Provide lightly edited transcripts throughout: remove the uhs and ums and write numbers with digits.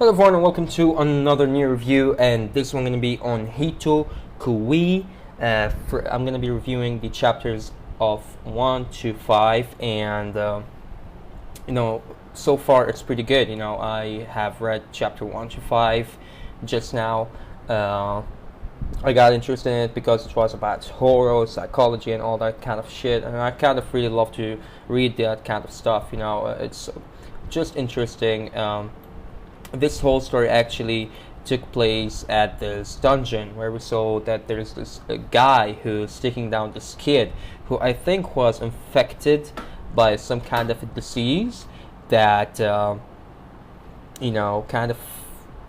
Hello everyone and welcome to another new review, and this one going to be on Hito Kui. I'm going to be reviewing the chapters of 1 to 5, and you know, so far it's pretty good. I have read chapter 1 to 5 just now. I got interested in it because it was about horror, psychology, and all that kind of shit, and I kind of really love to read that kind of stuff. It's just interesting. This whole story actually took place at this dungeon where we saw that there's this guy who's taking down this kid who I think was infected by some kind of a disease that kind of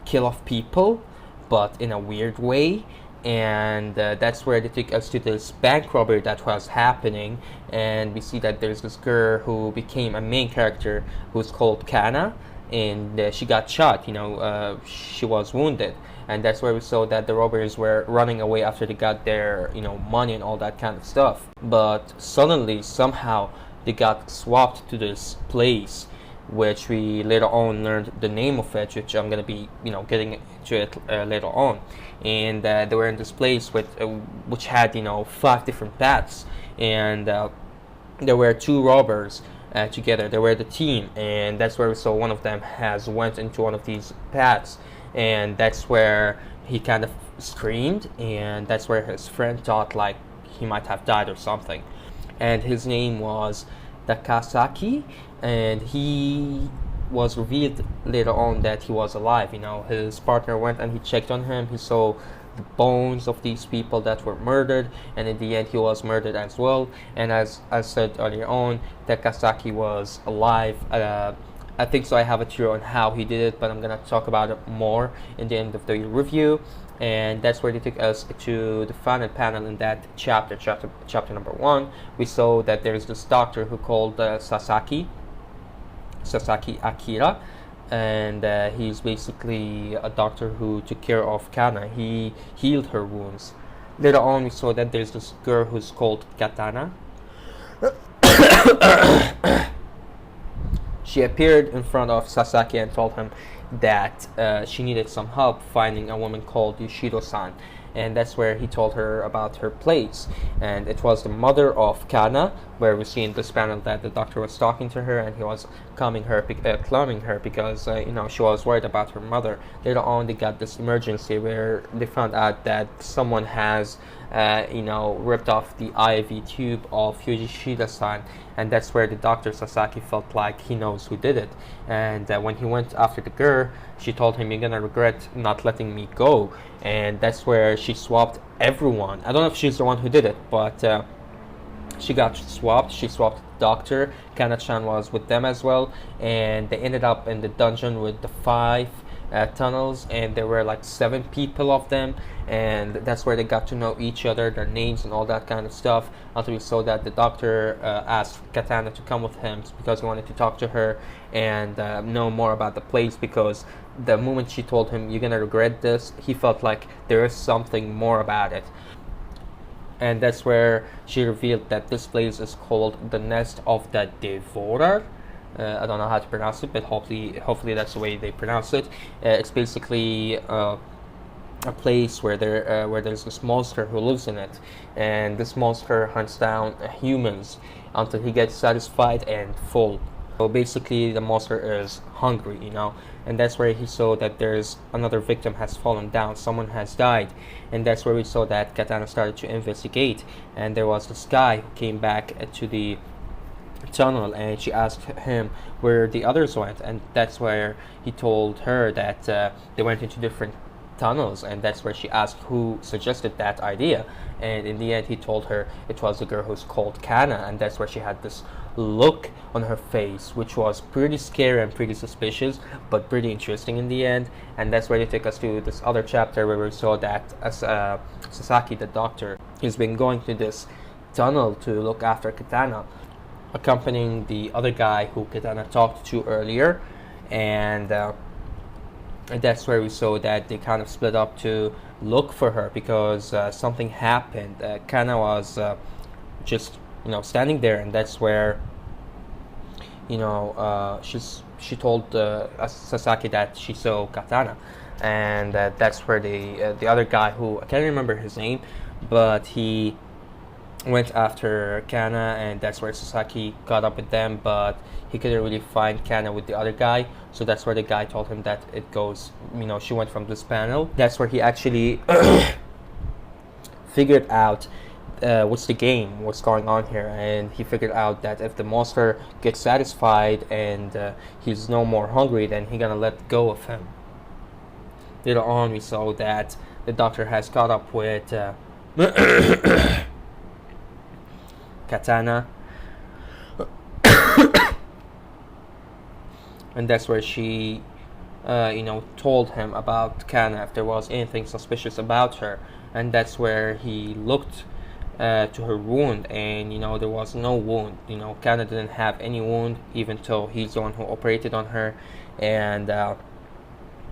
kill off people, but in a weird way. And that's where they took us to this bank robbery that was happening, and we see that there's this girl who became a main character who's called Kana, and she got shot. She was wounded, and that's where we saw that the robbers were running away after they got their money and all that kind of stuff. But suddenly, somehow, they got swapped to this place, which we later on learned the name of it, which I'm gonna be getting to it later on. And they were in this place with which had 5 different paths, and there were 2 robbers together. They were the team, and that's where we saw one of them has went into one of these paths, and that's where he kind of screamed, and that's where his friend thought like he might have died or something. And his name was Takasaki, and he was revealed later on that he was alive. His partner went and he checked on him. He saw the bones of these people that were murdered, and in the end he was murdered as well. And as I said earlier on, Takasaki was alive. I think so. I have a theory on how he did it, but I'm gonna talk about it more in the end of the review. And that's where they took us to the final panel in that chapter number 1. We saw that there's this doctor who called Sasaki Akira, and he's basically a doctor who took care of Kana. He healed her wounds. Later on, we saw that there's this girl who's called Katana. She appeared in front of Sasaki and told him that she needed some help finding a woman called Yoshido-san, and that's where he told her about her place. And it was the mother of Kana, where we see in this panel that the doctor was talking to her, and he was calming her because she was worried about her mother. Later on, they got this emergency where they found out that someone has ripped off the IV tube of Yoshida-san, and that's where the doctor Sasaki felt like he knows who did it. And when he went after the girl, she told him, "You're gonna regret not letting me go." And that's where she swapped everyone. I don't know if she's the one who did it, but she got swapped. She swapped the doctor. Kana-chan was with them as well, and they ended up in the dungeon with the 5 tunnels, and there were like 7 people of them, and that's where they got to know each other, their names and all that kind of stuff, until we saw that the doctor asked Katana to come with him because he wanted to talk to her and know more about the place, because the moment she told him, "You're gonna regret this," he felt like there is something more about it. And that's where she revealed that this place is called the Nest of the Devourer. I don't know how to pronounce it, but hopefully that's the way they pronounce it. It's basically a place where there's this monster who lives in it, and this monster hunts down humans until he gets satisfied and full. So basically, the monster is hungry, and that's where he saw that there's another victim has fallen down, someone has died, and that's where we saw that Katana started to investigate, and there was this guy who came back to the tunnel, and she asked him where the others went, and that's where he told her that they went into different tunnels, and that's where she asked who suggested that idea, and in the end he told her it was the girl who's called Kana, and that's where she had this look on her face which was pretty scary and pretty suspicious, but pretty interesting in the end. And that's where they take us to this other chapter where we saw that Sasaki the doctor, he's been going to this tunnel to look after Katana, accompanying the other guy who Katana talked to earlier, and that's where we saw that they kind of split up to look for her because something happened. Kana was just standing there, and that's where she told Sasaki that she saw Katana, and that's where the other guy, who I can't remember his name, but he went after Kana, and that's where Sasaki got up with them, but he couldn't really find Kana with the other guy, so that's where the guy told him that it goes, she went from this panel. That's where he actually figured out what's the game, what's going on here, and he figured out that if the monster gets satisfied and he's no more hungry, then he's gonna let go of him. Later on, we saw that the doctor has caught up with Katana, and that's where she told him about Kana if there was anything suspicious about her, and that's where he looked to her wound, and there was no wound. Kana didn't have any wound, even though he's the one who operated on her, and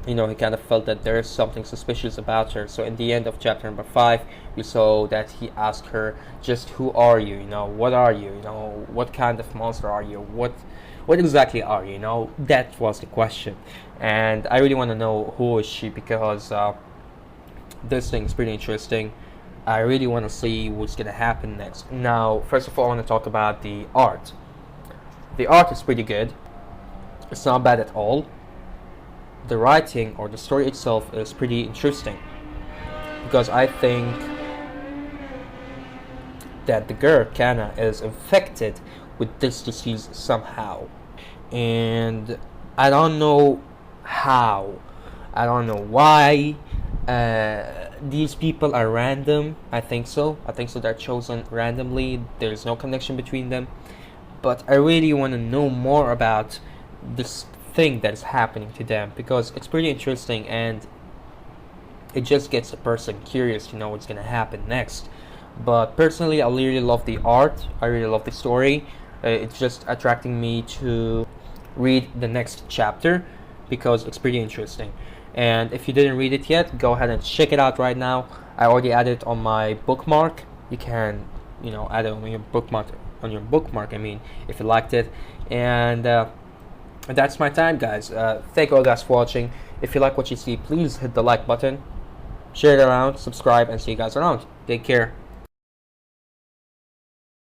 he kind of felt that there's something suspicious about her. So in the end of chapter number 5, we saw that he asked her, just who are you? What are you? What kind of monster are you? What exactly are you? That was the question. And I really want to know who is she, because this thing is pretty interesting. I really want to see what's going to happen next. Now, first of all, I want to talk about the art. The art is pretty good. It's not bad at all. The writing or the story itself is pretty interesting, because I think that the girl Kana is infected with this disease somehow, and I don't know how, I don't know why. These people are random. I think so they're chosen randomly. There's no connection between them, but I really want to know more about this thing that is happening to them, because it's pretty interesting, and it just gets a person curious to know what's gonna happen next. But personally, I really love the art, I really love the story. It's just attracting me to read the next chapter, because it's pretty interesting. And if you didn't read it yet, go ahead and check it out right now. I already added it on my bookmark. You can add it on your bookmark, I mean, if you liked it. And that's my time, guys. Thank you all guys for watching. If you like what you see, please hit the like button, share it around, subscribe, and see you guys around. Take care.